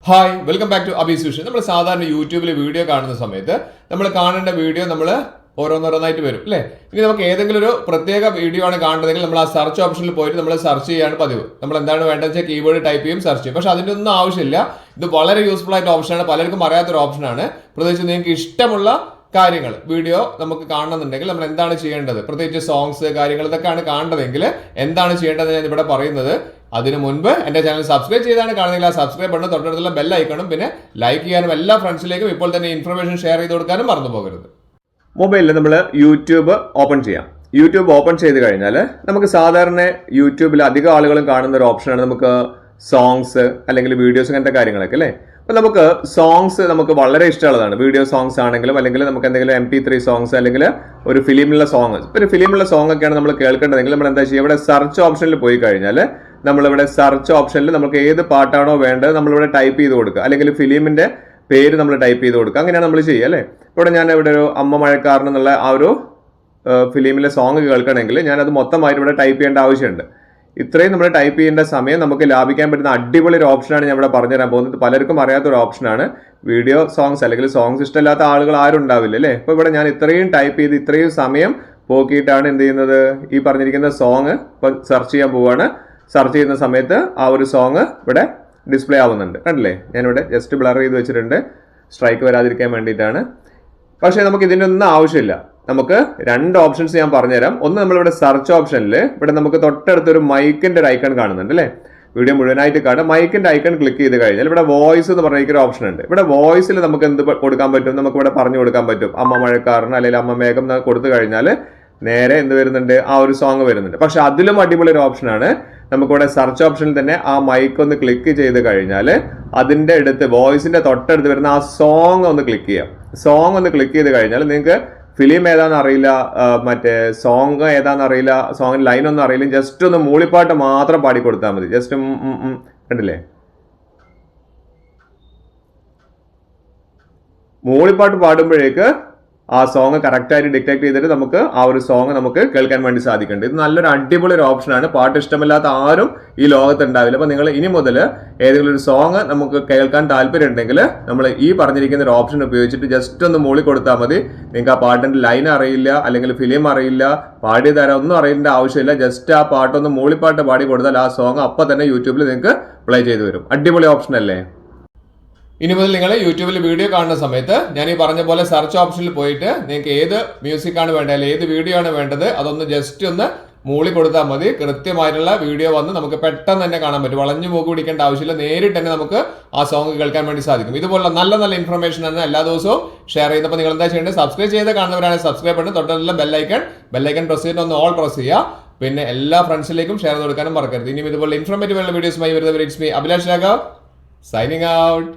Hi welcome back to അബി സുഷൻ. നമ്മൾ സാധാരണ യൂട്യൂബിൽ വീഡിയോ കാണുന്ന സമയത്ത് നമ്മൾ കാണേണ്ട വീഡിയോ നമ്മൾ ഓരോന്നോരോന്നായിട്ട് വരും അല്ലേ. ഇനി നമുക്ക് ഏതെങ്കിലും ഒരു പ്രത്യേക വീഡിയോ ആണ് കാണുന്നതെങ്കിൽ നമ്മൾ ആ സെർച്ച് ഓപ്ഷനിൽ പോയിട്ട് നമ്മൾ സെർച്ച് ചെയ്യാണ് പതിവ്. നമ്മൾ എന്താണ് വേണ്ടതെന്ന് വെച്ചാൽ കീവേഡ് ടൈപ്പ് ചെയ്യും, സെർച്ച് ചെയ്യും. പക്ഷെ അതിൻ്റെ ഒന്നും ആവശ്യമില്ല. ഇത് വളരെ യൂസ്ഫുൾ ആയിട്ട് ഓപ്ഷനാണ്, പലർക്കും അറിയാത്തൊരു ഓപ്ഷനാണ്. പ്രത്യേകിച്ച് നിങ്ങൾക്ക് ഇഷ്ടമുള്ള കാര്യങ്ങൾ വീഡിയോ നമുക്ക് കാണണമെന്നുണ്ടെങ്കിൽ നമ്മൾ എന്താണ് ചെയ്യേണ്ടത്, പ്രത്യേകിച്ച് സോങ്സ് കാര്യങ്ങൾ ഇതൊക്കെയാണ് കാണേണ്ടതെങ്കിൽ എന്താണ് ചെയ്യേണ്ടത് ഞാൻ ഇവിടെ പറയുന്നത്. അതിനു മുൻപ് എൻ്റെ ചാനൽ സബ്സ്ക്രൈബ് ചെയ്താണ് കാണുന്നെങ്കിൽ ആ സബ്സ്ക്രൈബ് ബട്ടൺ തൊട്ടടുത്തുള്ള ബെൽ ഐക്കണും പിന്നെ ലൈക്ക് ചെയ്യാനും എല്ലാ ഫ്രണ്ട്സിലേക്കും ഇപ്പോൾ തന്നെ ഇൻഫർമേഷൻ ഷെയർ ചെയ്ത് കൊടുക്കാനും മറന്നു പോകരുത്. മൊബൈലിൽ നമ്മൾ യൂട്യൂബ് ഓപ്പൺ ചെയ്യാം. യൂട്യൂബ് ഓപ്പൺ ചെയ്ത് കഴിഞ്ഞാൽ നമുക്ക് സാധാരണ യൂട്യൂബിൽ അധികം ആളുകളും കാണുന്ന ഒരു ഓപ്ഷനാണ് നമുക്ക് സോങ്സ് അല്ലെങ്കിൽ വീഡിയോസ് അങ്ങനത്തെ കാര്യങ്ങളൊക്കെ അല്ലേ. അപ്പം നമുക്ക് സോങ്സ് നമുക്ക് വളരെ ഇഷ്ടമുള്ളതാണ്. വീഡിയോ സോങ്സ് ആണെങ്കിലും അല്ലെങ്കിൽ നമുക്ക് എന്തെങ്കിലും MP3 സോങ്സ് അല്ലെങ്കിൽ ഒരു ഫിലിമിലുള്ള സോങ്, ഒരു ഫിലിമുള്ള സോങ് ഒക്കെയാണ് നമ്മൾ കേൾക്കേണ്ടതെങ്കിൽ നമ്മൾ എന്താ ചെയ്യുക, ഇവിടെ സെർച്ച് ഓപ്ഷനിൽ പോയി കഴിഞ്ഞാൽ നമ്മളിവിടെ സെർച്ച് ഓപ്ഷനിൽ നമുക്ക് ഏത് പാട്ടാണോ വേണ്ടത് നമ്മളിവിടെ ടൈപ്പ് ചെയ്ത് കൊടുക്കുക, അല്ലെങ്കിൽ ഫിലിമിന്റെ പേര് നമ്മൾ ടൈപ്പ് ചെയ്ത് കൊടുക്കുക. അങ്ങനെയാണ് നമ്മൾ ചെയ്യുക അല്ലേ. ഇവിടെ ഞാൻ ഇവിടെ ഒരു അമ്മ മഴക്കാരൻ എന്നുള്ള ആ ഒരു ഫിലിമിലെ സോങ് കേൾക്കണമെങ്കിൽ ഞാനത് മൊത്തമായിട്ട് ഇവിടെ ടൈപ്പ് ചെയ്യേണ്ട ആവശ്യമുണ്ട്. ഇത്രയും നമ്മൾ ടൈപ്പ് ചെയ്യേണ്ട സമയം നമുക്ക് ലാഭിക്കാൻ പറ്റുന്ന അടിപൊളി ഒരു ഓപ്ഷനാണ് ഞാൻ ഇവിടെ പറഞ്ഞു തരാൻ പോകുന്നത്. പലർക്കും അറിയാത്തൊരു ഓപ്ഷനാണ്. വീഡിയോ സോങ്സ് അല്ലെങ്കിൽ സോങ്സ് ഇഷ്ടമില്ലാത്ത ആളുകൾ ആരും ഉണ്ടാവില്ല അല്ലേ. ഇപ്പോൾ ഇവിടെ ഞാൻ ഇത്രയും ടൈപ്പ് ചെയ്ത് ഇത്രയും സമയം പോക്കിയിട്ടാണ് എന്ത് ചെയ്യുന്നത്, ഈ പറഞ്ഞിരിക്കുന്ന സോങ് ഇപ്പം സെർച്ച് ചെയ്യാൻ പോവുകയാണ്. സെർച്ച് ചെയ്യുന്ന സമയത്ത് ആ ഒരു സോങ് ഇവിടെ ഡിസ്പ്ലേ ആവുന്നുണ്ട്, കണ്ടില്ലേ. ഞാനിവിടെ ജസ്റ്റ് ബ്ലർ ചെയ്ത് വെച്ചിട്ടുണ്ട്, സ്ട്രൈക്ക് വരാതിരിക്കാൻ വേണ്ടിയിട്ടാണ്. പക്ഷേ നമുക്ക് ഇതിൻ്റെ ഒന്നും ആവശ്യമില്ല. നമുക്ക് രണ്ട് ഓപ്ഷൻസ് ഞാൻ പറഞ്ഞുതരാം. ഒന്ന്, നമ്മളിവിടെ സെർച്ച് ഓപ്ഷനിൽ ഇവിടെ നമുക്ക് തൊട്ടടുത്തൊരു മൈക്കിൻ്റെ ഒരു ഐക്കൺ കാണുന്നുണ്ട് അല്ലേ. വീഡിയോ മുഴുവനായിട്ട് കാണും. മൈക്കിൻ്റെ ഐക്കൺ ക്ലിക്ക് ചെയ്ത് കഴിഞ്ഞാൽ ഇവിടെ വോയിസ് എന്ന് പറഞ്ഞൊരു ഓപ്ഷൻ ഉണ്ട്. ഇവിടെ വോയിസിൽ നമുക്ക് എന്ത് കൊടുക്കാൻ പറ്റും, നമുക്ക് ഇവിടെ പറഞ്ഞു കൊടുക്കാൻ പറ്റും. അമ്മ മഴക്കാരൻ അല്ലെങ്കിൽ അമ്മ മേഘം കൊടുത്തു കഴിഞ്ഞാൽ നേരെ എന്ത് വരുന്നുണ്ട്, ആ ഒരു സോങ് വരുന്നുണ്ട്. പക്ഷെ അതിലും അടിപൊളി ഒരു ഓപ്ഷനാണ്, നമുക്കിവിടെ സെർച്ച് ഓപ്ഷനിൽ തന്നെ ആ മൈക്ക് ഒന്ന് ക്ലിക്ക് ചെയ്ത് കഴിഞ്ഞാൽ അതിൻ്റെ അടുത്ത് വോയിസിന്റെ തൊട്ടടുത്ത് വരുന്ന ആ സോങ് ഒന്ന് ക്ലിക്ക് ചെയ്യാം. സോങ് ഒന്ന് ക്ലിക്ക് ചെയ്ത് കഴിഞ്ഞാൽ നിങ്ങൾക്ക് ഫിലിം ഏതാണെന്ന് അറിയില്ല, മറ്റേ സോങ് ഏതാണെന്ന് അറിയില്ല, സോങ്ങിന് ലൈനൊന്നും അറിയില്ല, ജസ്റ്റ് ഒന്ന് മൂളിപ്പാട്ട് മാത്രം പാടിക്കൊടുത്താൽ മതി. ജസ്റ്റ് കണ്ടില്ലേ, മൂളിപ്പാട്ട് പാടുമ്പോഴേക്ക് ആ സോങ് കറക്റ്റായിട്ട് ഡിറ്റക്ട് ചെയ്തിട്ട് നമുക്ക് ആ ഒരു സോങ് നമുക്ക് കേൾക്കാൻ വേണ്ടി സാധിക്കുന്നുണ്ട്. ഇത് നല്ലൊരു അടിപൊളി ഒരു ഓപ്ഷനാണ്. പാട്ട് ഇഷ്ടമില്ലാത്ത ആരും ഈ ലോകത്ത് ഉണ്ടാവില്ല. അപ്പോൾ നിങ്ങൾ ഇനി മുതൽ ഏതെങ്കിലും ഒരു സോങ് നമുക്ക് കേൾക്കാൻ താല്പര്യം ഉണ്ടെങ്കിൽ നമ്മൾ ഈ പറഞ്ഞിരിക്കുന്ന ഒരു ഓപ്ഷൻ ഉപയോഗിച്ചിട്ട് ജസ്റ്റ് ഒന്ന് മൂളി കൊടുത്താൽ മതി. നിങ്ങൾക്ക് ആ പാട്ടിന്റെ ലൈൻ അറിയില്ല അല്ലെങ്കിൽ ഫിലിം അറിയില്ല, പാടി തരാൻ ഒന്നും അറിയേണ്ട ആവശ്യമില്ല. ജസ്റ്റ് ആ പാട്ടൊന്ന് മൂളിപ്പാട്ട് പാടി കൊടുത്താൽ ആ സോങ് അപ്പം തന്നെ യൂട്യൂബിൽ നിങ്ങൾക്ക് പ്ലേ ചെയ്ത് വരും. അടിപൊളി ഓപ്ഷൻ അല്ലേ. ഇനി മുതൽ നിങ്ങൾ യൂട്യൂബിൽ വീഡിയോ കാണുന്ന സമയത്ത് ഞാൻ ഈ പറഞ്ഞ പോലെ സെർച്ച് ഓപ്ഷനിൽ പോയിട്ട് നിങ്ങൾക്ക് ഏത് മ്യൂസിക് ആണ് വേണ്ടത് അല്ലെങ്കിൽ ഏത് വീഡിയോ ആണ് വേണ്ടത് അതൊന്ന് ജസ്റ്റ് ഒന്ന് മൂളി കൊടുത്താൽ മതി. കൃത്യമായിട്ടുള്ള വീഡിയോ വന്ന് നമുക്ക് പെട്ടെന്ന് തന്നെ കാണാൻ പറ്റും. വളഞ്ഞു മൂക്ക് പിടിക്കേണ്ട ആവശ്യമില്ല, നേരിട്ട് തന്നെ നമുക്ക് ആ സോങ് കേൾക്കാൻ വേണ്ടി സാധിക്കും. ഇതുപോലുള്ള നല്ല നല്ല ഇൻഫർമേഷൻ ആണ് എല്ലാ ദിവസവും ഷെയർ ചെയ്യുന്നത്. അപ്പോൾ നിങ്ങൾ എന്താ ചെയ്യേണ്ടത്, സബ്സ്ക്രൈബ് ചെയ്ത് കാണുന്നവരാണെങ്കിൽ സബ്സ്ക്രൈബ് ബട്ടൺ തൊട്ടുള്ള ബെല്ലൈക്കൺ പ്രസ് ചെയ്തിട്ട് ഒന്ന് ഓൾ പ്രസ് ചെയ്യുക. പിന്നെ എല്ലാ ഫ്രണ്ട്സിലേക്കും ഷെയർ ചെയ്ത് കൊടുക്കാനും മറക്കരുത്. ഇനിയും ഇതുപോലെ ഇൻഫോർമേറ്റീവ് വീഡിയോസുമായി വരുന്നവർ it's me Abhilash Raghav signing out.